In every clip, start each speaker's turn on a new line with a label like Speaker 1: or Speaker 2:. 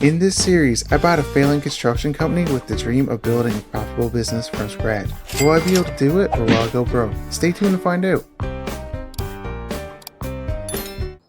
Speaker 1: In this series, I bought a failing construction company with the dream of building a profitable business from scratch. Will I be able to do it or will I go broke? Stay tuned to find out.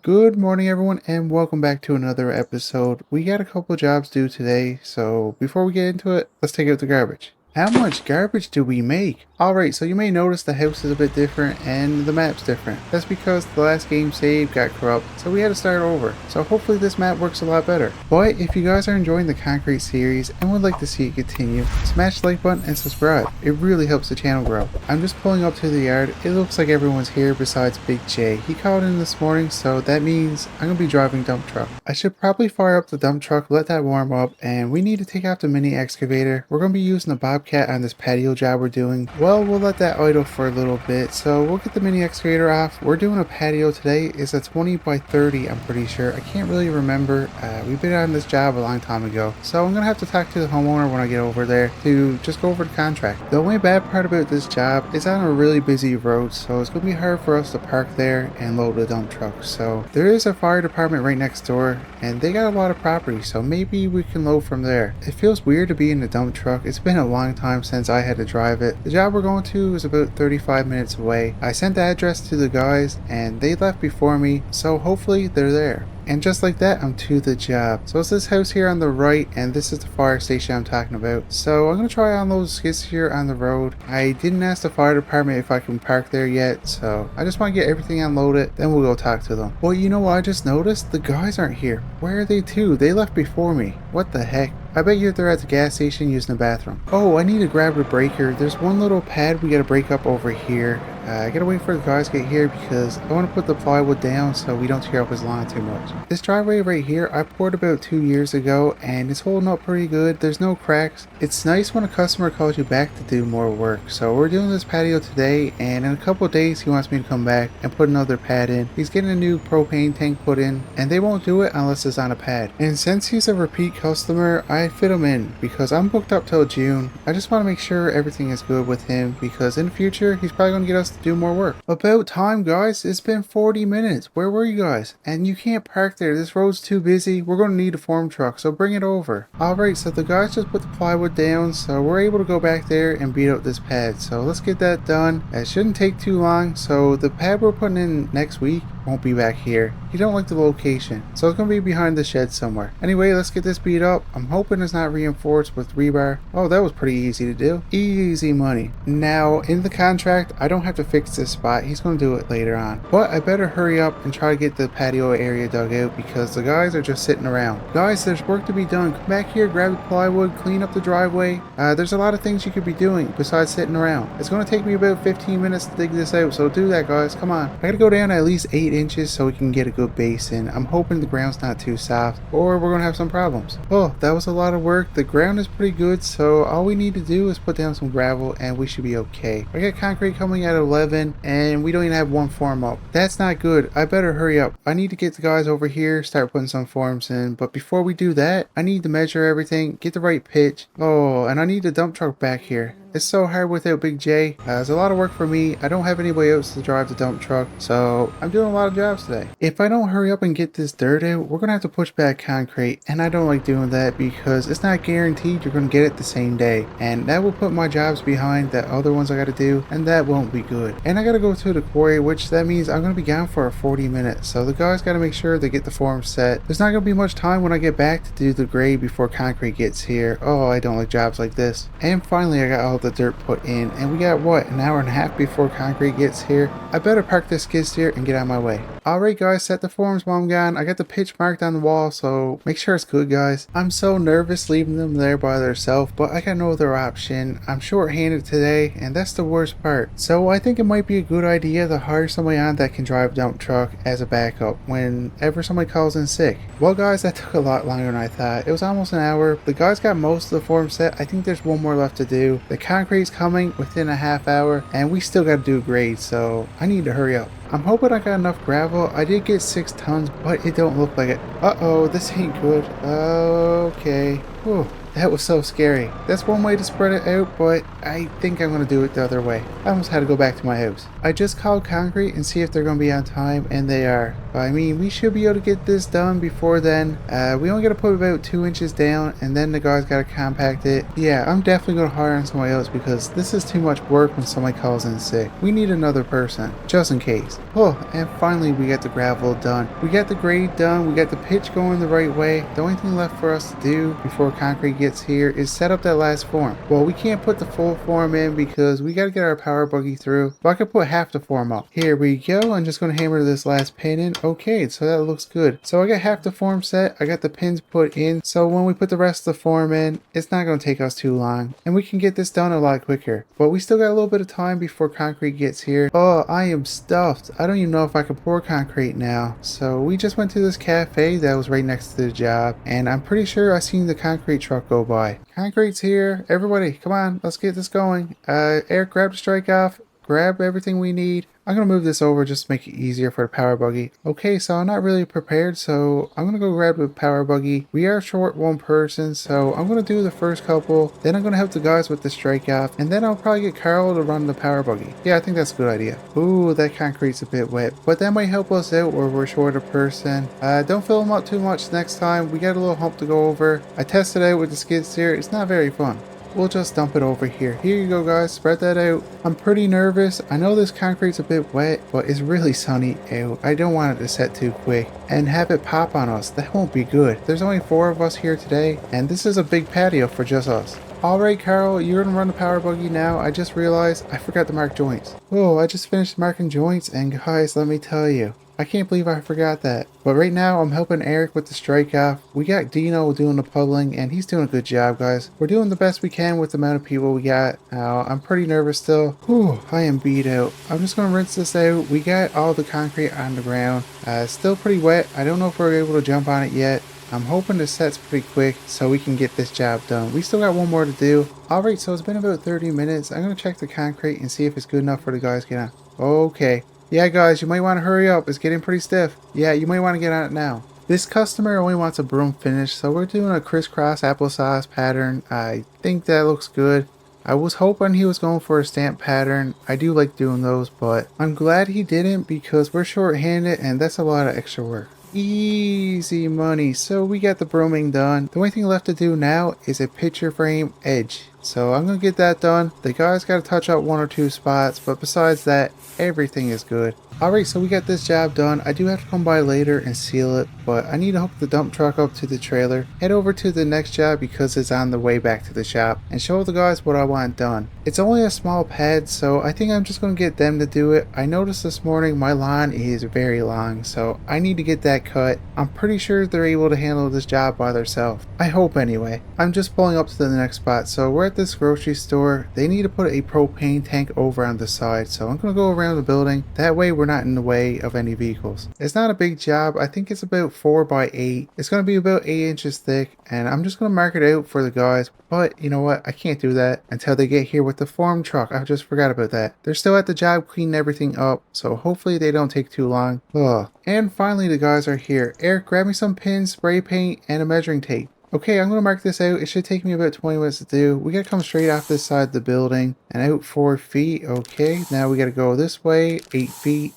Speaker 1: Good morning everyone and welcome back to another episode. We got a couple jobs due today, so before we get into it, let's take out the garbage. How much garbage do we make? Alright, so you may notice the house is a bit different and the map's different. That's because the last game save got corrupt, so we had to start over. So hopefully this map works a lot better. But if you guys are enjoying the concrete series and would like to see it continue, smash the like button and subscribe. It really helps the channel grow. I'm just pulling up to the yard. It looks like everyone's here besides Big J. He called in this morning, so that means I'm going to be driving dump truck. I should probably fire up the dump truck, let that warm up, and we need to take out the mini excavator. We're going to be using the Bobcat on this patio job we're doing. Well, we'll let that idle for a little bit, so we'll get the mini excavator off. We're doing a patio today. It's a 20 by 30, I'm pretty sure. I can't really remember. We've been on this job a long time ago, so I'm gonna have to talk to the homeowner when I get over there to just go over the contract. The only bad part about this job is on a really busy road, so it's gonna be hard for us to park there and load the dump truck. So there is a fire department right next door and they got a lot of property, so maybe we can load from there. It feels weird to be in the dump truck. It's been a long time since I had to drive it. The job we're going to is about 35 minutes away. I sent the address to the guys and they left before me, so hopefully they're there. And just like that, I'm to the job. So it's this house here on the right, and this is the fire station I'm talking about. So I'm going to try on those skids here on the road. I didn't ask the fire department if I can park there yet, so I just want to get everything unloaded, then we'll go talk to them. Well, you know what I just noticed? The guys aren't here. Where are they to? They left before me. What the heck? I bet you they're at the gas station using the bathroom. Oh, I need to grab a breaker. There's one little pad we gotta break up over here. I gotta wait for the guys to get here because I want to put the plywood down so we don't tear up his lawn too much. This driveway right here I poured about 2 years ago and it's holding up pretty good. There's no cracks. It's nice when a customer calls you back to do more work. So we're doing this patio today, and in a couple of days he wants me to come back and put another pad in. He's getting a new propane tank put in and they won't do it unless it's on a pad. And since he's a repeat customer, I fit him in because I'm booked up till June. I just want to make sure everything is good with him because in the future he's probably going to get us to do more work. About time, guys. It's been 40 minutes. Where were you guys? And you can't park there. This road's too busy. We're going to need a form truck, so bring it over. Alright, so the guys just put the plywood down, so we're able to go back there and beat out this pad. So let's get that done. It shouldn't take too long. So the pad we're putting in next week won't be back here. You don't like the location, so it's gonna be behind the shed somewhere. Anyway, let's get this beat up. I'm hoping it's not reinforced with rebar. Oh, that was pretty easy to do. Easy money. Now in the contract I don't have to fix this spot. He's gonna do it later on, but I better hurry up and try to get the patio area dug out because the guys are just sitting around. Guys, there's work to be done. Come back here, grab the plywood, clean up the driveway. There's a lot of things you could be doing besides sitting around. It's gonna take me about 15 minutes to dig this out, so do that, guys. Come on. I gotta go down at least 8 inches so we can get a good base in. I'm hoping the ground's not too soft or we're gonna have some problems. Oh, that was a lot of work. The ground is pretty good, so all we need to do is put down some gravel and we should be okay. I got concrete coming at 11 and we don't even have one form up. That's not good. I better hurry up. I need to get the guys over here, start putting some forms in, but before we do that I need to measure everything, get the right pitch. Oh, and I need a dump truck back here. It's so hard without Big J. It's a lot of work for me. I don't have anybody else to drive the dump truck, so I'm doing a lot of jobs today. If I don't hurry up and get this dirt out, we're gonna have to push back concrete, and I don't like doing that because it's not guaranteed you're gonna get it the same day, and that will put my jobs behind the other ones I gotta do, and that won't be good. And I gotta go to the quarry, which that means I'm gonna be gone for 40 minutes, so the guys gotta make sure they get the form set. There's not gonna be much time when I get back to do the grade before concrete gets here. Oh, I don't like jobs like this. And finally I got all the dirt put in, and we got what, an hour and a half before concrete gets here. I better park this skid steer and get out of my way. Alright guys, set the forms while I'm gone. I got the pitch marked on the wall, so make sure it's good, guys. I'm so nervous leaving them there by themselves, but I got no other option. I'm short-handed today, and that's the worst part. So I think it might be a good idea to hire somebody on that can drive a dump truck as a backup whenever somebody calls in sick. Well guys, that took a lot longer than I thought. It was almost an hour. The guys got most of the forms set. I think there's one more left to do. The concrete's coming within a half hour, and we still got to do a grade, so I need to hurry up. I'm hoping I got enough gravel. I did get 6 tons, but it don't look like it. Uh-oh, this ain't good. Okay. Whew, that was so scary. That's one way to spread it out, but I think I'm going to do it the other way. I almost had to go back to my house. I just called concrete and see if they're going to be on time, and they are. I mean, we should be able to get this done before then. We only got to put about 2 inches down, and then the guys got to compact it. Yeah, I'm definitely going to hire on somebody else because this is too much work when somebody calls in sick. We need another person, just in case. Oh, and finally we got the gravel done. We got the grade done. We got the pitch going the right way. The only thing left for us to do before concrete gets here is set up that last form. Well, we can't put the full form in because we got to get our power buggy through. But I could put half the form up. Here we go. I'm just going to hammer this last pin in. Okay, so that looks good. So I got half the form set. I got the pins put in. So when we put the rest of the form in, it's not going to take us too long. And we can get this done a lot quicker. But we still got a little bit of time before concrete gets here. Oh, I am stuffed. I don't even know if I can pour concrete now. So we just went to this cafe that was right next to the job. And I'm pretty sure I seen the concrete truck go by. Concrete's here. Everybody, come on. Let's get this going. Eric, grab the strike off. Grab everything we need. I'm going to move this over just to make it easier for the power buggy. Okay, so I'm not really prepared, so I'm going to go grab the power buggy. We are short one person, so I'm going to do the first couple. Then I'm going to help the guys with the strike off, and then I'll probably get Carl to run the power buggy. Yeah, I think that's a good idea. Ooh, that concrete's a bit wet, but that might help us out where we're short a person. Don't fill them up too much next time. We got a little hump to go over. I tested out with the skid steer. It's not very fun. We'll just dump it over here. Here you go, guys. Spread that out. I'm pretty nervous. I know this concrete's a bit wet, but it's really sunny out. I don't want it to set too quick and have it pop on us. That won't be good. There's only 4 of us here today, and this is a big patio for just us. Alright, Carl, you're gonna run the power buggy now. I just realized I forgot to mark joints. Oh, I just finished marking joints, and guys, let me tell you, I can't believe I forgot that. But right now, I'm helping Eric with the strike off. We got Dino doing the puddling, and he's doing a good job, guys. We're doing the best we can with the amount of people we got. I'm pretty nervous still. Whew, I am beat out. I'm just gonna rinse this out. We got all the concrete on the ground. It's still pretty wet. I don't know if we're able to jump on it yet. I'm hoping the set's pretty quick so we can get this job done. We still got one more to do. Alright, so it's been about 30 minutes. I'm gonna check the concrete and see if it's good enough for the guys to get on. Okay. Yeah, guys, you might want to hurry up. It's getting pretty stiff. Yeah, you might want to get on it now. This customer only wants a broom finish, so we're doing a crisscross applesauce pattern. I think that looks good. I was hoping he was going for a stamp pattern. I do like doing those, but I'm glad he didn't because we're short-handed and that's a lot of extra work. Easy money. So we got the brooming done. The only thing left to do now is a picture frame edge. So I'm going to get that done. The guys got to touch up 1 or 2 spots, but besides that, everything is good. Alright, so we got this job done. I do have to come by later and seal it, but I need to hook the dump truck up to the trailer, head over to the next job because it's on the way back to the shop, and show the guys what I want done. It's only a small pad, so I think I'm just going to get them to do it. I noticed this morning my lawn is very long, so I need to get that cut. I'm pretty sure they're able to handle this job by themselves. I hope anyway. I'm just pulling up to the next spot, so we're at this grocery store. They need to put a propane tank over on the side, so I'm going to go around the building. That way we're not in the way of any vehicles. It's not a big job. I think it's about 4 by 8. It's going to be about 8 inches thick, and I'm just going to mark it out for the guys. But you know what? I can't do that until they get here with the form truck. I just forgot about that. They're still at the job cleaning everything up, so hopefully they don't take too long. Ugh. And finally the guys are here. Eric, grab me some pins, spray paint, and a measuring tape. Okay, I'm going to mark this out. It should take me about 20 minutes to do. We got to come straight off this side of the building and out 4 feet. Okay, now we got to go this way, 8 feet,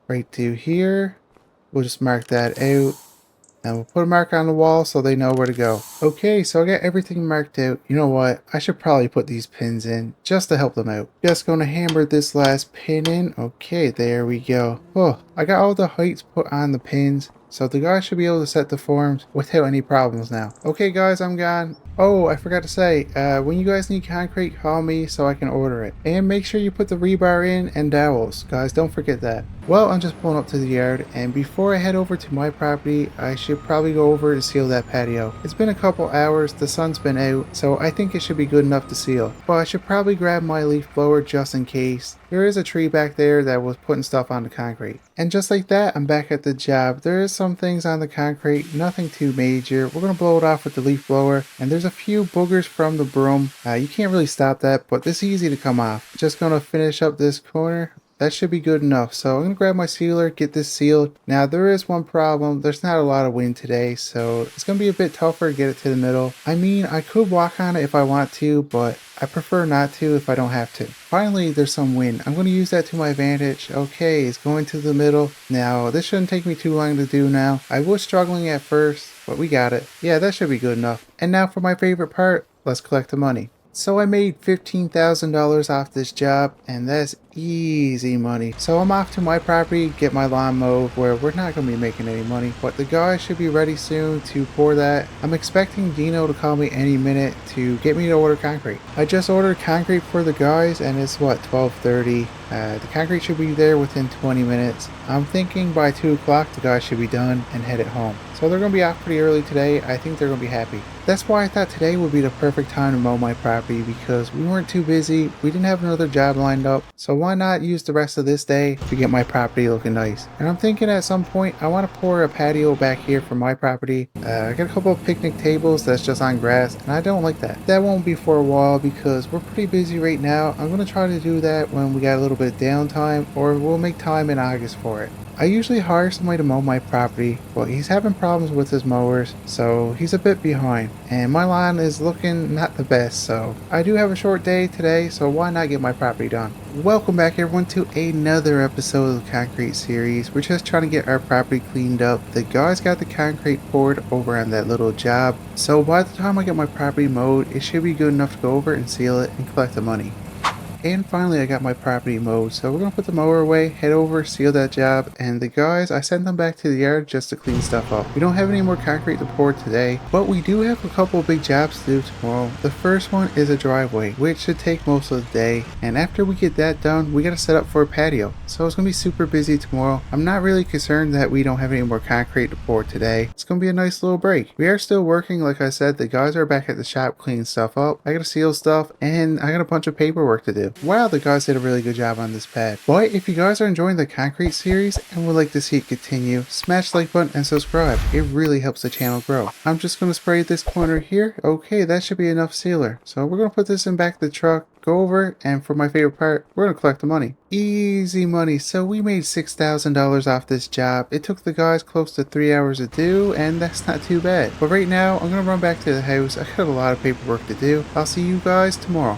Speaker 1: right to here. We'll just mark that out. And we'll put a mark on the wall so they know where to go. Okay, so I got everything marked out. You know what? I should probably put these pins in just to help them out. Just going to hammer this last pin in. Okay, there we go. Oh, I got all the heights put on the pins. So the guys should be able to set the forms without any problems now. Okay guys, I'm gone. Oh, I forgot to say, when you guys need concrete, call me so I can order it. And make sure you put the rebar in and dowels. Guys, don't forget that. Well, I'm just pulling up to the yard, and before I head over to my property, I should probably go over and seal that patio. It's been a couple hours, the sun's been out, so I think it should be good enough to seal. But I should probably grab my leaf blower just in case. There is a tree back there that was putting stuff on the concrete. And just like that, I'm back at the job. There is some things on the concrete, nothing too major. We're going to blow it off with the leaf blower, and there's a few boogers from the broom. You can't really stop that, but it's easy to come off. Just going to finish up this corner. That should be good enough. So I'm going to grab my sealer, get this sealed. Now there is one problem. There's not a lot of wind today, so it's going to be a bit tougher to get it to the middle. I mean, I could walk on it if I want to, but I prefer not to if I don't have to. Finally, there's some wind. I'm going to use that to my advantage. Okay, it's going to the middle. Now, this shouldn't take me too long to do now. I was struggling at first, but we got it. Yeah, that should be good enough. And now for my favorite part, let's collect the money. So I made $15,000 off this job, and that's easy money. So I'm off to my property, get my lawn mowed, where we're not going to be making any money, but the guy should be ready soon to pour that. I'm expecting Dino to call me any minute to get me to order concrete. I just ordered concrete for the guys, and it's what, 12:30. The concrete should be there within 20 minutes. I'm thinking by 2 o'clock the guys should be done and headed home. So they're going to be off pretty early today. I think they're going to be happy. That's why I thought today would be the perfect time to mow my property, because we weren't too busy. We didn't have another job lined up. So why not use the rest of this day to get my property looking nice? And I'm thinking at some point I want to pour a patio back here for my property. I got a couple of picnic tables that's just on grass, and I don't like that. That won't be for a while because we're pretty busy right now. I'm going to try to do that when we got a little bit of downtime, or we'll make time in August for it. I usually hire somebody to mow my property, but he's having problems with his mowers, so he's a bit behind. And my lawn is looking not the best, so I do have a short day today, so why not get my property done? Welcome back everyone to another episode of the concrete series. We're just trying to get our property cleaned up. The guys got the concrete poured over on that little job, so by the time I get my property mowed, it should be good enough to go over and seal it and collect the money. And finally I got my property mowed, so we're going to put the mower away, head over, seal that job, and the guys, I sent them back to the yard just to clean stuff up. We don't have any more concrete to pour today, but we do have a couple of big jobs to do tomorrow. The first one is a driveway, which should take most of the day, and after we get that done, we got to set up for a patio. So it's going to be super busy tomorrow. I'm not really concerned that we don't have any more concrete to pour today. It's going to be a nice little break. We are still working, like I said, the guys are back at the shop cleaning stuff up. I got to seal stuff, and I got a bunch of paperwork to do. Wow, the guys did a really good job on this pad. But if you guys are enjoying the concrete series and would like to see it continue, smash the like button and subscribe. It really helps the channel grow. I'm just going to spray this corner here. Okay, that should be enough sealer. So we're going to put this in back of the truck, go over, and for my favorite part, we're going to collect the money. Easy money. So we made $6,000 off this job. It took the guys close to 3 hours to do, and that's not too bad. But right now, I'm going to run back to the house. I got a lot of paperwork to do. I'll see you guys tomorrow.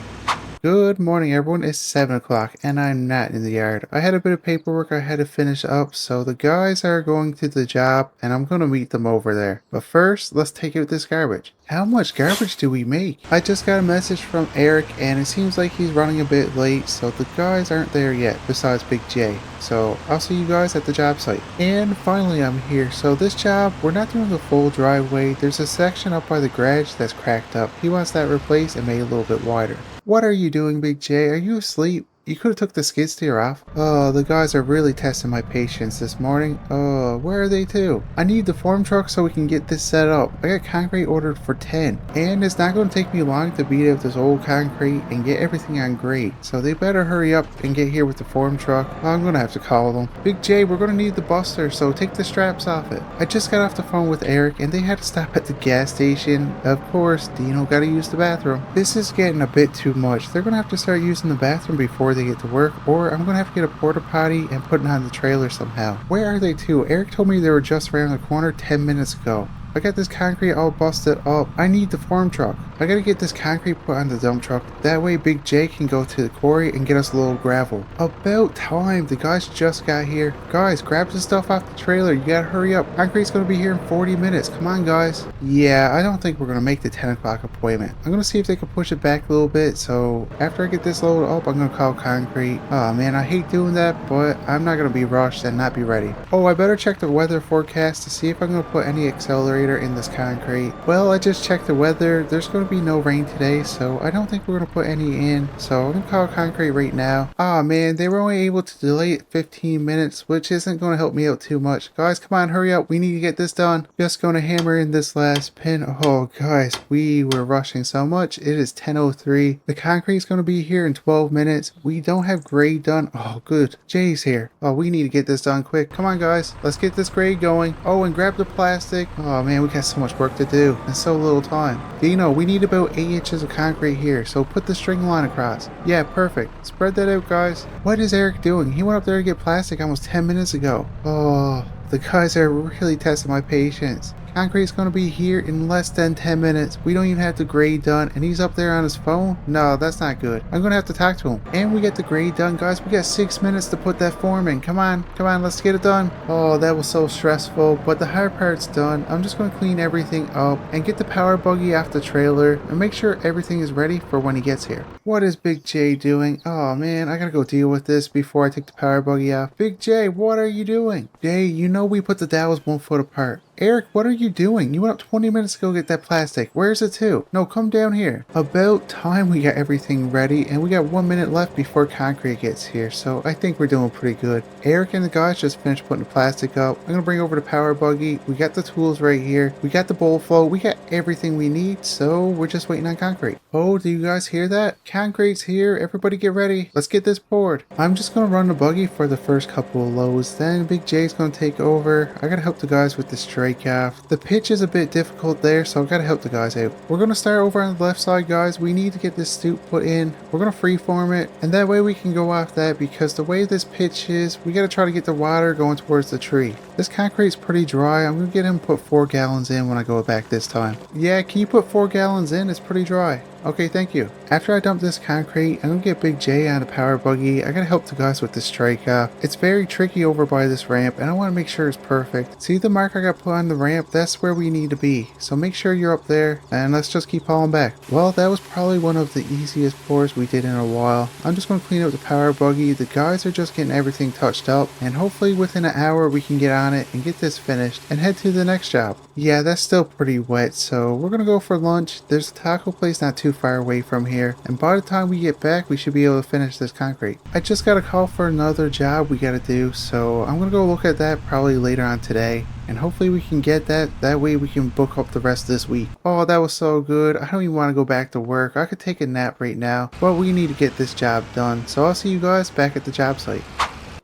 Speaker 1: Good morning everyone, it's 7 o'clock and I'm not in the yard. I had a bit of paperwork I had to finish up, so the guys are going to the job and I'm going to meet them over there. But first, let's take out this garbage. How much garbage do we make? I just got a message from Eric and it seems like he's running a bit late, so the guys aren't there yet besides Big J. So I'll see you guys at the job site. And finally I'm here. So this job, we're not doing the full driveway. There's a section up by the garage that's cracked up. He wants that replaced and made a little bit wider. What are you doing, Big J? Are you asleep? You could have took the skid steer off. Oh, the guys are really testing my patience this morning. Oh, where are they to? I need the form truck so we can get this set up. I got concrete ordered for 10. And it's not going to take me long to beat up this old concrete and get everything on grade. So they better hurry up and get here with the form truck. I'm going to have to call them. Big J, we're going to need the buster, so take the straps off it. I just got off the phone with Eric and they had to stop at the gas station. Of course, Dino got to use the bathroom. This is getting a bit too much. They're going to have to start using the bathroom before they get to work, or I'm gonna have to get a porta potty and put it on the trailer somehow. Where are they to? Eric told me they were just around the corner 10 minutes ago. I got this concrete all busted up. I need the form truck. I gotta get this concrete put on the dump truck. That way Big J can go to the quarry and get us a little gravel. About time. The guys just got here. Guys, grab the stuff off the trailer. You gotta hurry up. Concrete's gonna be here in 40 minutes. Come on, guys. Yeah, I don't think we're gonna make the 10 o'clock appointment. I'm gonna see if they can push it back a little bit. So after I get this load up, I'm gonna call concrete. Oh man, I hate doing that, but I'm not gonna be rushed and not be ready. Oh, I better check the weather forecast to see if I'm gonna put any accelerator in this concrete. Well, I just checked the weather. There's going to be no rain today, so I don't think we're going to put any in. So I'm going to call concrete right now. Ah man, they were only able to delay it 15 minutes, which isn't going to help me out too much. Guys, come on, hurry up. We need to get this done. Just going to hammer in this last pin. Oh guys, we were rushing so much. It is 10:03. The concrete's going to be here in 12 minutes. We don't have grade done. Oh good. Jay's here. Oh, we need to get this done quick. Come on guys, let's get this grade going. Oh, and grab the plastic. Oh man, man, we got so much work to do and so little time. Dino, we need about 8 inches of concrete here, so put the string line across. Yeah, perfect. Spread that out, guys. What is Eric doing? He went up there to get plastic almost 10 minutes ago. Oh, the guys are really testing my patience. Concrete's gonna be here in less than 10 minutes. We don't even have the grade done, and he's up there on his phone? No, that's not good. I'm gonna have to talk to him. And we get the grade done, guys. We got 6 minutes to put that form in. Come on, let's get it done. Oh, that was so stressful, but the hard part's done. I'm just gonna clean everything up and get the power buggy off the trailer and make sure everything is ready for when he gets here. What is Big J doing? Oh man, I gotta go deal with this before I take the power buggy off. Big J, what are you doing? Jay, you know we put the dowels 1 foot apart. Eric, what are you doing? You went up 20 minutes to go get that plastic. Where's it to? No, come down here. About time we got everything ready, and we got 1 minute left before concrete gets here, so I think we're doing pretty good. Eric and the guys just finished putting the plastic up. I'm gonna bring over the power buggy. We got the tools right here. We got the bowl flow. We got everything we need, so we're just waiting on concrete. Oh, do you guys hear that? Concrete's here. Everybody get ready. Let's get this poured. I'm just gonna run the buggy for the first couple of loads, then Big J's gonna take over. I gotta help the guys with the straight off. The pitch is a bit difficult there, so I've got to help the guys out. We're going to start over on the left side, guys. We need to get this stoop put in. We're going to freeform it, and that way we can go off that, because the way this pitch is, we got to try to get the water going towards the tree. This concrete's pretty dry. I'm going to get him to put 4 gallons in when I go back this time. Yeah, can you put 4 gallons in? It's pretty dry. Okay, thank you. After I dump this concrete, I'm gonna get Big J on the power buggy. I gotta help the guys with the strike off. It's very tricky over by this ramp, and I want to make sure it's perfect. See the mark I got put on the ramp? That's where we need to be. So make sure you're up there, and let's just keep hauling back. Well, that was probably one of the easiest pours we did in a while. I'm just gonna clean up the power buggy. The guys are just getting everything touched up, and hopefully within an hour we can get on it and get this finished and head to the next job. Yeah, that's still pretty wet, so we're gonna go for lunch. There's a taco place not too far away from here, and by the time we get back we should be able to finish this concrete. I just got a call for another job we gotta do, so I'm gonna go look at that probably later on today, and hopefully we can get that way we can book up the rest of this week. Oh, that was so good. I don't even want to go back to work. I could take a nap right now, but we need to get this job done, so I'll see you guys back at the job site.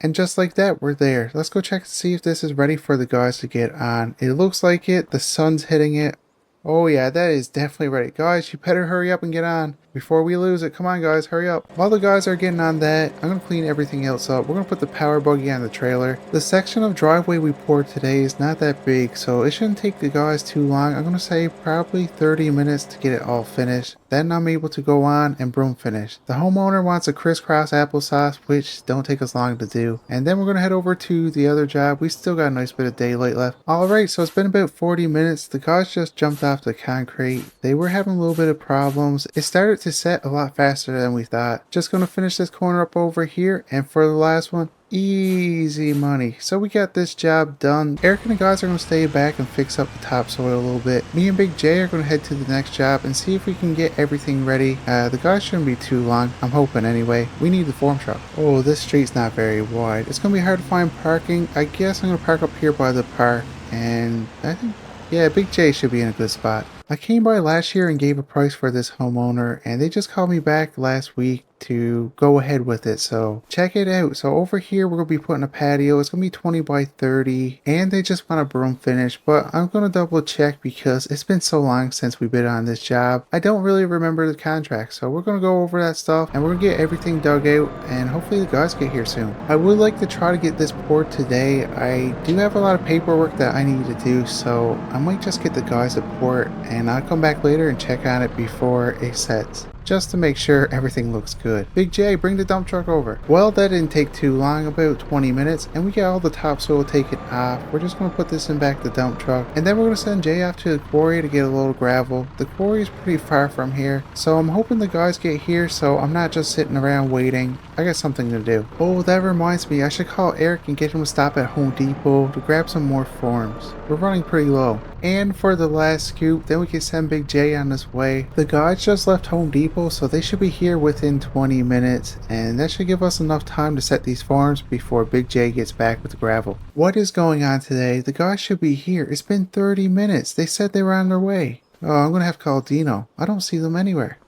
Speaker 1: And just like that, we're there. Let's go check to see if this is ready for the guys to get on. It looks like it. The sun's hitting it. Oh yeah, that is definitely ready. Guys, you better hurry up and get on before we lose it. Come on guys, hurry up. While the guys are getting on that, I'm going to clean everything else up. We're going to put the power buggy on the trailer. The section of driveway we poured today is not that big, so it shouldn't take the guys too long. I'm going to say probably 30 minutes to get it all finished. Then I'm able to go on and broom finish. The homeowner wants a crisscross applesauce, which don't take us long to do. And then we're going to head over to the other job. We still got a nice bit of daylight left. Alright, so it's been about 40 minutes. The guys just jumped off the concrete. They were having a little bit of problems. It started to set a lot faster than we thought. Just going to finish this corner up over here, and for the last one, easy money. So we got this job done. Eric and the guys are going to stay back and fix up the topsoil a little bit. Me and Big J are going to head to the next job and see if we can get everything ready. The guys shouldn't be too long, I'm hoping anyway. We need the form truck. Oh, this street's not very wide. It's going to be hard to find parking. I guess I'm going to park up here by the park, and I think, yeah, Big J should be in a good spot. I came by last year and gave a price for this homeowner, and they just called me back last week to go ahead with it, so check it out. So over here we're going to be putting a patio. It's going to be 20 by 30, and they just want a broom finish, but I'm going to double check because it's been so long since we bid on this job. I don't really remember the contract, so we're going to go over that stuff and we're going to get everything dug out, and hopefully the guys get here soon. I would like to try to get this poured today. I do have a lot of paperwork that I need to do, so I might just get the guys to pour it, and I'll come back later and check on it before it sets, just to make sure everything looks good. Big J, bring the dump truck over. Well, that didn't take too long, about 20 minutes, and we got all the topsoil taken off. We're just going to put this in back the dump truck, and then we're going to send Jay off to the quarry to get a little gravel. The quarry is pretty far from here, so I'm hoping the guys get here so I'm not just sitting around waiting. I got something to do. Oh, that reminds me, I should call Eric and get him to stop at Home Depot to grab some more forms. We're running pretty low. And for the last scoop, then we can send Big J on his way. The guys just left Home Depot, so they should be here within 20 minutes, and that should give us enough time to set these forms before Big J gets back with the gravel. What is going on today? The guys should be here. It's been 30 minutes. They said they were on their way. Oh, I'm gonna have to call Dino. I don't see them anywhere.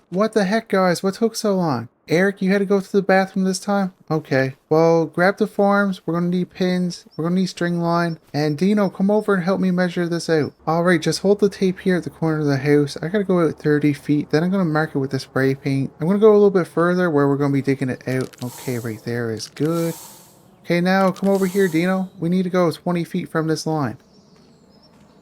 Speaker 1: What the heck, guys? What took so long? Eric, you had to go to the bathroom this time? Okay. Well, grab the forms. We're going to need pins. We're going to need string line. And Dino, come over and help me measure this out. Alright, just hold the tape here at the corner of the house. I got to go out 30 feet. Then I'm going to mark it with the spray paint. I'm going to go a little bit further where we're going to be digging it out. Okay, right there is good. Okay, now come over here, Dino. We need to go 20 feet from this line.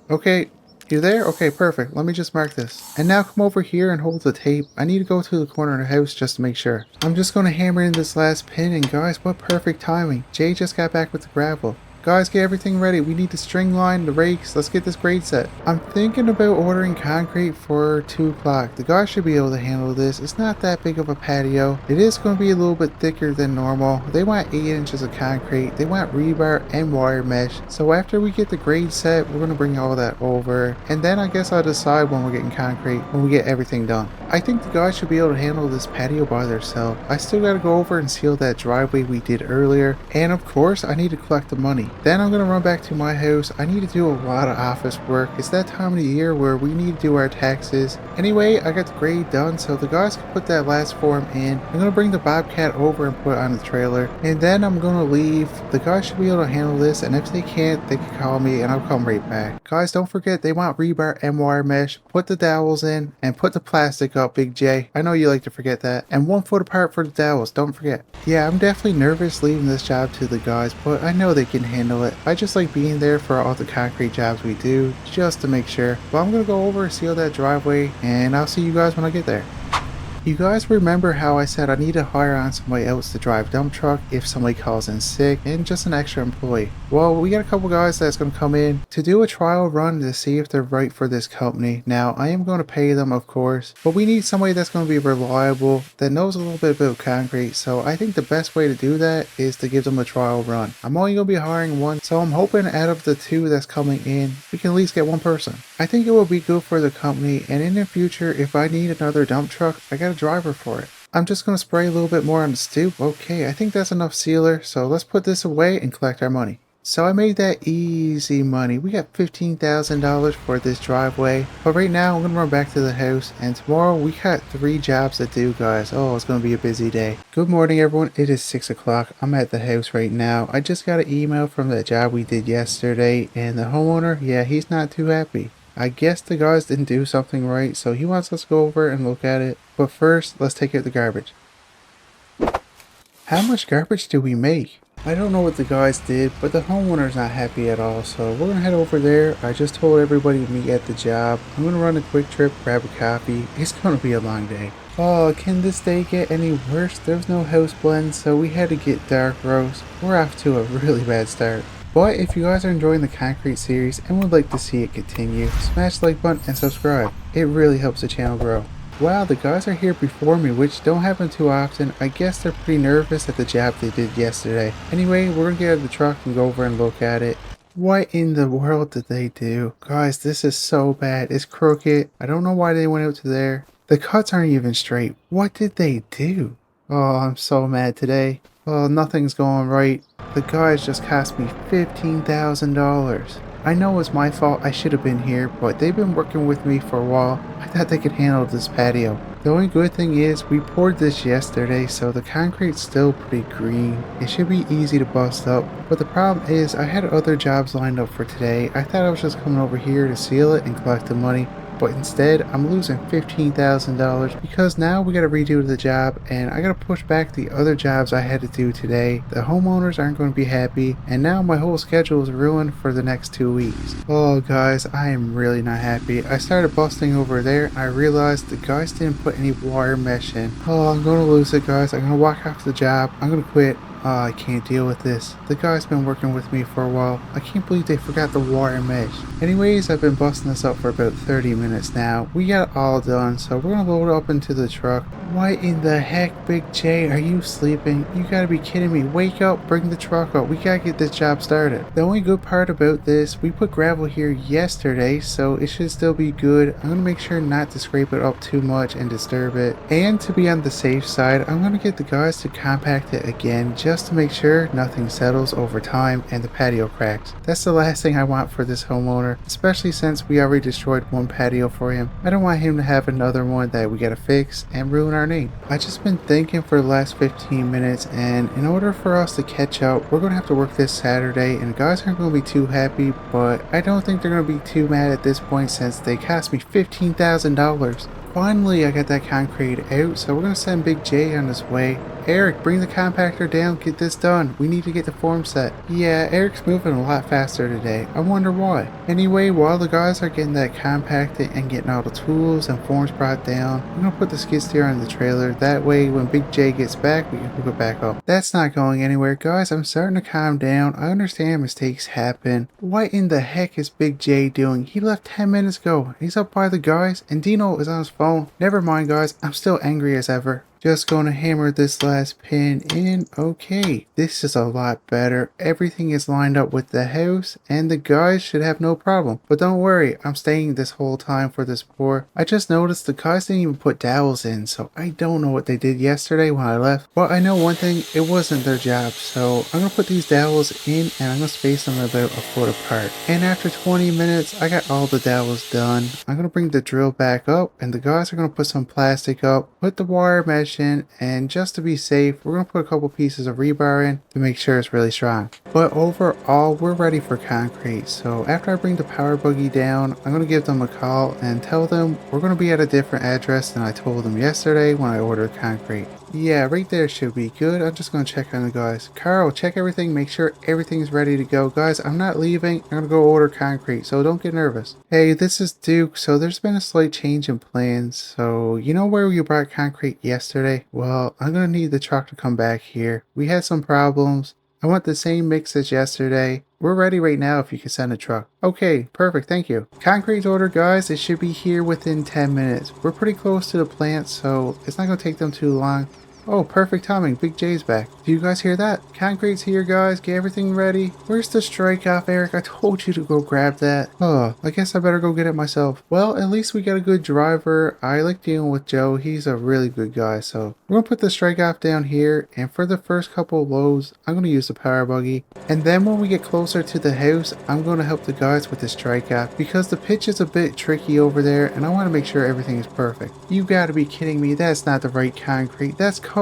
Speaker 1: Okay, you there? Okay, perfect. Let me just mark this. And now come over here and hold the tape. I need to go to the corner of the house just to make sure. I'm just going to hammer in this last pin, and guys, what perfect timing. Jay just got back with the gravel. Guys, get everything ready. We need the string line, the rakes. Let's get this grade set. I'm thinking about ordering concrete for 2 o'clock. The guys should be able to handle this. It's not that big of a patio. It is going to be a little bit thicker than normal. They want 8 inches of concrete. They want rebar and wire mesh. So after we get the grade set, we're going to bring all that over. And then I guess I'll decide when we're getting concrete, when we get everything done. I think the guys should be able to handle this patio by themselves. I still got to go over and seal that driveway we did earlier. And of course, I need to collect the money. Then I'm going to run back to my house. I need to do a lot of office work. It's that time of the year where we need to do our taxes. Anyway, I got the grade done, so the guys can put that last form in. I'm going to bring the Bobcat over and put it on the trailer. And then I'm going to leave. The guys should be able to handle this, and if they can't, they can call me and I'll come right back. Guys, don't forget they want rebar and wire mesh. Put the dowels in and put the plastic up, Big J. I know you like to forget that. And 1 foot apart for the dowels, don't forget. Yeah, I'm definitely nervous leaving this job to the guys, but I know they can handle it. I just like being there for all the concrete jobs we do, just to make sure. But I'm going to go over and seal that driveway, and I'll see you guys when I get there. You guys remember how I said I need to hire on somebody else to drive dump truck if somebody calls in sick and just an extra employee. Well, we got a couple guys that's going to come in to do a trial run to see if they're right for this company. Now, I am going to pay them, of course, but we need somebody that's going to be reliable, that knows a little bit about concrete. So I think the best way to do that is to give them a trial run. I'm only going to be hiring one, so I'm hoping out of the 2 that's coming in, we can at least get 1 person. I think it will be good for the company, and in the future, if I need another dump truck, I got a driver for it. I'm just going to spray a little bit more on the stoop. Okay, I think that's enough sealer, so let's put this away and collect our money. So I made that easy money. We got $15,000 for this driveway. But right now I'm going to run back to the house, and tomorrow we got 3 jobs to do, guys. Oh, it's going to be a busy day. Good morning, everyone. It is 6 o'clock. I'm at the house right now. I just got an email from that job we did yesterday, and the homeowner, yeah, he's not too happy. I guess the guys didn't do something right, so he wants us to go over and look at it. But first, let's take out the garbage. How much garbage do we make? I don't know what the guys did, but the homeowner's not happy at all, so we're gonna head over there. I just told everybody to meet at the job. I'm gonna run a quick trip, grab a coffee. It's gonna be a long day. Oh, can this day get any worse? There was no house blend, so we had to get dark roast. We're off to a really bad start. But if you guys are enjoying the concrete series and would like to see it continue, smash the like button and subscribe. It really helps the channel grow. Wow, the guys are here before me, which don't happen too often. I guess they're pretty nervous at the job they did yesterday. Anyway, we're gonna get out of the truck and go over and look at it. What in the world did they do? Guys, this is so bad. It's crooked. I don't know why they went out to there. The cuts aren't even straight. What did they do? Oh, I'm so mad today. Oh, nothing's going right. The guys just cost me $15,000. I know it's my fault, I should have been here, but they've been working with me for a while. I thought they could handle this patio. The only good thing is we poured this yesterday, so the concrete's still pretty green. It should be easy to bust up, but the problem is I had other jobs lined up for today. I thought I was just coming over here to seal it and collect the money. But instead, I'm losing $15,000 because now we gotta redo the job and I gotta push back the other jobs I had to do today. The homeowners aren't going to be happy, and now my whole schedule is ruined for the next 2 weeks. Oh guys, I am really not happy. I started busting over there and I realized the guys didn't put any wire mesh in. Oh, I'm gonna lose it, guys. I'm gonna walk off the job. I'm gonna quit. Oh, I can't deal with this. The guy's been working with me for a while. I can't believe they forgot the wire mesh. Anyways, I've been busting this up for about 30 minutes now. We got it all done, so we're gonna load up into the truck. What in the heck, Big J? Are you sleeping? You gotta be kidding me. Wake up, bring the truck up. We gotta get this job started. The only good part about this, we put gravel here yesterday, so it should still be good. I'm gonna make sure not to scrape it up too much and disturb it. And to be on the safe side, I'm gonna get the guys to compact it again just just to make sure nothing settles over time and the patio cracks. That's the last thing I want for this homeowner, especially since we already destroyed one patio for him. I don't want him to have another one that we gotta fix and ruin our name. I just been thinking for the last 15 minutes, and in order for us to catch up, we're gonna have to work this Saturday, and the guys aren't gonna be too happy, but I don't think they're gonna be too mad at this point since they cost me $15,000. Finally, I got that concrete out, so we're gonna send Big J on his way. Eric, bring the compactor down, get this done. We need to get the form set. Yeah, Eric's moving a lot faster today. I wonder why. Anyway, while the guys are getting that compacted and getting all the tools and forms brought down, I'm gonna put the skid steer on the trailer. That way, when Big J gets back, we can hook it back up. That's not going anywhere. Guys, I'm starting to calm down. I understand mistakes happen. What in the heck is Big J doing? He left 10 minutes ago. He's up by the guys, and Dino is on his phone. Never mind, guys. I'm still angry as ever. Just gonna hammer this last pin in. Okay, this is a lot better. Everything is lined up with the house and the guys should have no problem. But don't worry, I'm staying this whole time for this pour. I just noticed the guys didn't even put dowels in, so I don't know what they did yesterday when I left. But I know one thing, it wasn't their job. So I'm gonna put these dowels in and I'm gonna space them about a foot apart. And after 20 minutes, I got all the dowels done. I'm gonna bring the drill back up and the guys are gonna put some plastic up, put the wire mesh in, and just to be safe, we're going to put a couple pieces of rebar in to make sure it's really strong. But overall, we're ready for concrete. So after I bring the power buggy down, I'm going to give them a call and tell them we're going to be at a different address than I told them yesterday when I ordered concrete. Yeah, right there should be good. I'm just going to check on the guys. Carl, check everything, make sure everything's ready to go. Guys, I'm not leaving. I'm going to go order concrete, so don't get nervous. Hey, this is Duke. So there's been a slight change in plans. So you know where you brought concrete yesterday? Well, I'm going to need the truck to come back here. We had some problems. I want the same mix as yesterday. We're ready right now if you can send a truck. Okay, perfect, thank you. Concrete's ordered, guys. It should be here within 10 minutes. We're pretty close to the plant, so it's not going to take them too long. Oh, perfect timing. Big J's back. Do you guys hear that? Concrete's here, guys. Get everything ready. Where's the strike off, Eric? I told you to go grab that. Oh, I guess I better go get it myself. Well, at least we got a good driver. I like dealing with Joe. He's a really good guy. So we're going to put the strike off down here. And for the first couple of loads, I'm going to use the power buggy. And then when we get closer to the house, I'm going to help the guys with the strike off because the pitch is a bit tricky over there. And I want to make sure everything is perfect. You got to be kidding me. That's not the right concrete. That's colored.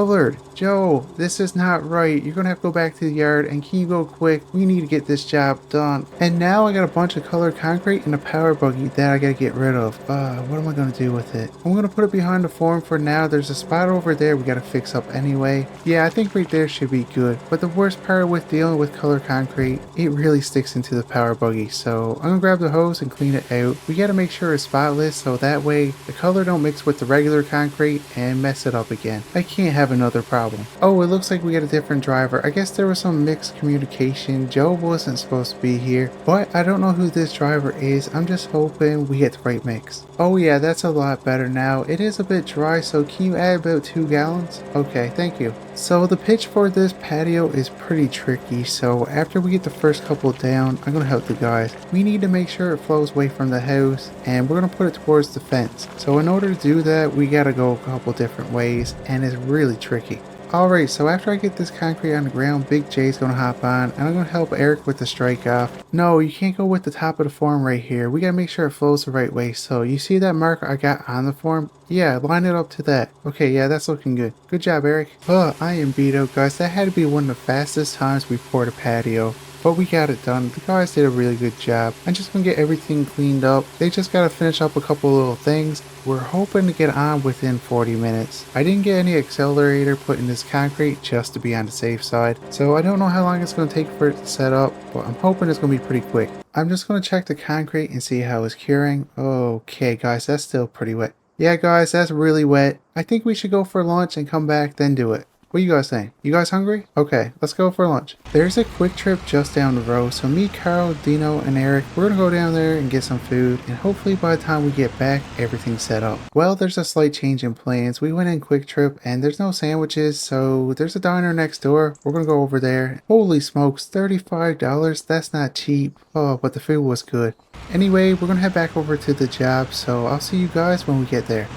Speaker 1: Joe, this is not right. You're gonna have to go back to the yard and can you go quick? We need to get this job done. And now I got a bunch of colored concrete and a power buggy that I gotta get rid of. What am I gonna do with it? I'm gonna put it behind the form for now. There's a spot over there we gotta fix up anyway. Yeah, I think right there should be good. But the worst part with dealing with colored concrete, it really sticks into the power buggy. So I'm gonna grab the hose and clean it out. We gotta make sure it's spotless so that way the color don't mix with the regular concrete and mess it up again. I can't have another problem. Oh, it looks like we got a different driver. I guess there was some mixed communication. Joe wasn't supposed to be here, but I don't know who this driver is. I'm just hoping we get the right mix. Oh yeah, that's a lot better now. It is a bit dry, so can you add about 2 gallons? Okay, thank you. So the pitch for this patio is pretty tricky, so after we get the first couple down, I'm gonna help the guys. We need to make sure it flows away from the house, and we're gonna put it towards the fence. So in order to do that, we gotta go a couple different ways, and it's really tricky. Alright, so after I get this concrete on the ground, Big J's gonna hop on, and I'm gonna help Eric with the strike off. No, you can't go with the top of the form right here. We gotta make sure it flows the right way. So you see that marker I got on the form? Yeah, line it up to that. Okay, yeah, that's looking good. Good job, Eric. I am beat up, guys. That had to be one of the fastest times we poured a patio. But we got it done. The guys did a really good job. I'm just gonna get everything cleaned up. They just gotta finish up a couple little things. We're hoping to get on within 40 minutes. I didn't get any accelerator put in this concrete just to be on the safe side. So I don't know how long it's gonna take for it to set up, but I'm hoping it's gonna be pretty quick. I'm just gonna check the concrete and see how it's curing. Okay guys, that's still pretty wet. Yeah guys, that's really wet. I think we should go for lunch and come back, then do it. What you guys think? You guys hungry? Okay, let's go for lunch. There's a quick trip just down the road, so me, Carl, Dino, and Eric, we're gonna go down there and get some food, and hopefully by the time we get back, everything's set up. Well, there's a slight change in plans. We went in quick trip, and there's no sandwiches, so there's a diner next door. We're gonna go over there. Holy smokes, $35? That's not cheap. Oh, but the food was good. Anyway, we're gonna head back over to the job, so I'll see you guys when we get there.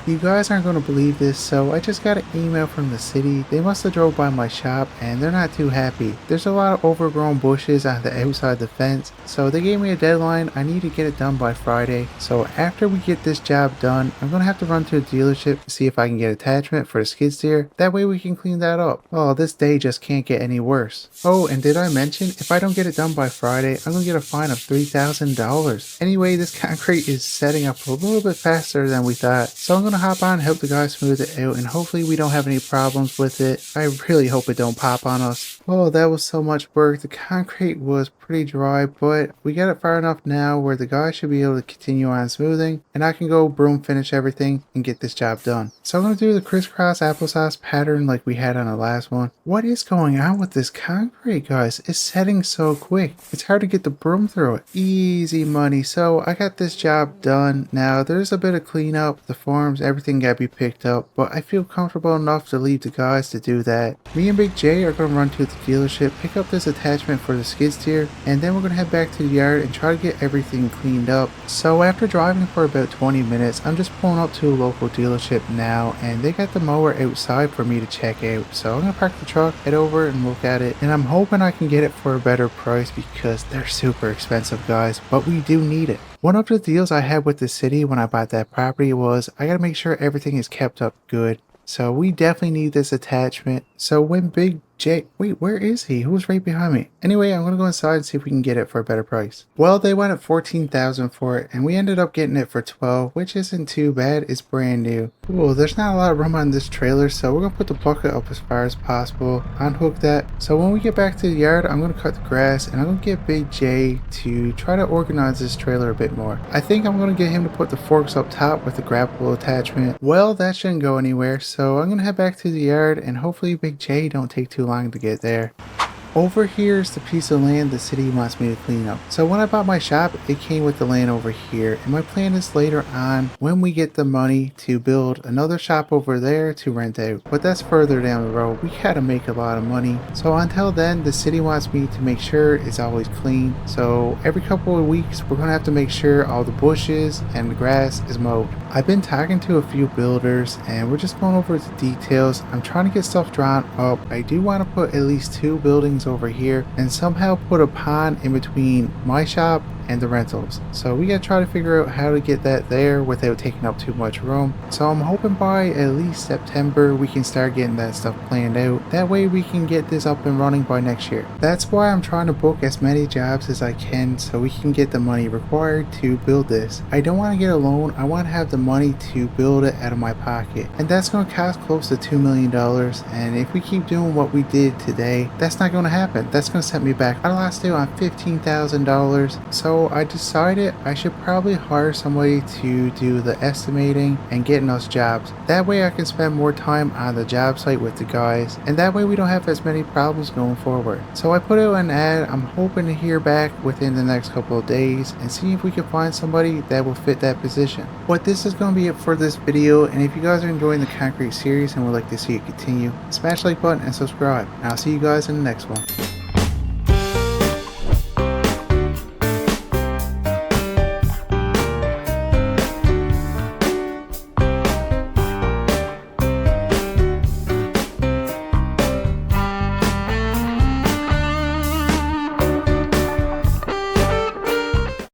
Speaker 1: You guys aren't going to believe this, so I just got an email from the city. They must have drove by my shop and they're not too happy. There's a lot of overgrown bushes on the outside the fence, so they gave me a deadline. I need to get it done by Friday. So after we get this job done, I'm going to have to run to a dealership to see if I can get attachment for the skid steer. That way we can clean that up. Oh, this day just can't get any worse. Oh, and did I mention, if I don't get it done by Friday, I'm going to get a fine of $3,000. Anyway, this concrete is setting up a little bit faster than we thought, so I'm going to hop on and help the guys smooth it out, and hopefully we don't have any problems with it. I really hope it don't pop on us. Oh, that was so much work. The concrete was pretty dry, but we got it far enough now where the guys should be able to continue on smoothing, and I can go broom finish everything and get this job done. So I'm going to do the crisscross applesauce pattern like we had on the last one. What is going on with this concrete, guys? It's setting so quick. It's hard to get the broom through it. Easy money. So I got this job done. Now there's a bit of cleanup, the forms, everything got to be picked up, but I feel comfortable enough to leave the guys to do that. Me and Big J are going to run to the dealership, pick up this attachment for the skid steer, and then we're going to head back to the yard and try to get everything cleaned up. So after driving for about 20 minutes, I'm just pulling up to a local dealership now, and they got the mower outside for me to check out. So I'm going to park the truck, head over and look at it, and I'm hoping I can get it for a better price because they're super expensive, guys, but we do need it. One of the deals I had with the city when I bought that property was I gotta make sure everything is kept up good. So we definitely need this attachment. So when Big J, wait, where is he? Who's right behind me? Anyway, I'm gonna go inside and see if we can get it for a better price. Well, they went at $14,000 for it, and we ended up getting it for $12,000, which isn't too bad. It's brand new. Cool. There's not a lot of room on this trailer, so we're gonna put the bucket up as far as possible. Unhook that. So when we get back to the yard, I'm gonna cut the grass, and I'm gonna get Big J to try to organize this trailer a bit more. I think I'm gonna get him to put the forks up top with the grapple attachment. Well, that shouldn't go anywhere, so I'm gonna head back to the yard, and hopefully Big J don't take too long to get there. Over here is the piece of land the city wants me to clean up. So when I bought my shop, it came with the land over here, and my plan is later on, when we get the money, to build another shop over there to rent out. But that's further down the road. We gotta make a lot of money. So until then, the city wants me to make sure it's always clean. So every couple of weeks, we're gonna have to make sure all the bushes and the grass is mowed. I've been talking to a few builders, and we're just going over the details. I'm trying to get stuff drawn up. I do want to put at least 2 buildings over here and somehow put a pond in between my shop and the rentals. So we gotta try to figure out how to get that there without taking up too much room. So I'm hoping by at least September we can start getting that stuff planned out. That way we can get this up and running by next year. That's why I'm trying to book as many jobs as I can so we can get the money required to build this. I don't want to get a loan. I want to have the money to build it out of my pocket, and that's going to cost close to $2 million. And if we keep doing what we did today, that's not going to happen. That's going to set me back. I lost out on $15,000. So I decided I should probably hire somebody to do the estimating and getting us jobs. That way I can spend more time on the job site with the guys, and that way we don't have as many problems going forward. So I put out an ad. I'm hoping to hear back within the next couple of days and see if we can find somebody that will fit that position. But this is going to be it for this video, and if you guys are enjoying the concrete series and would like to see it continue, smash the like button and subscribe, and I'll see you guys in the next one.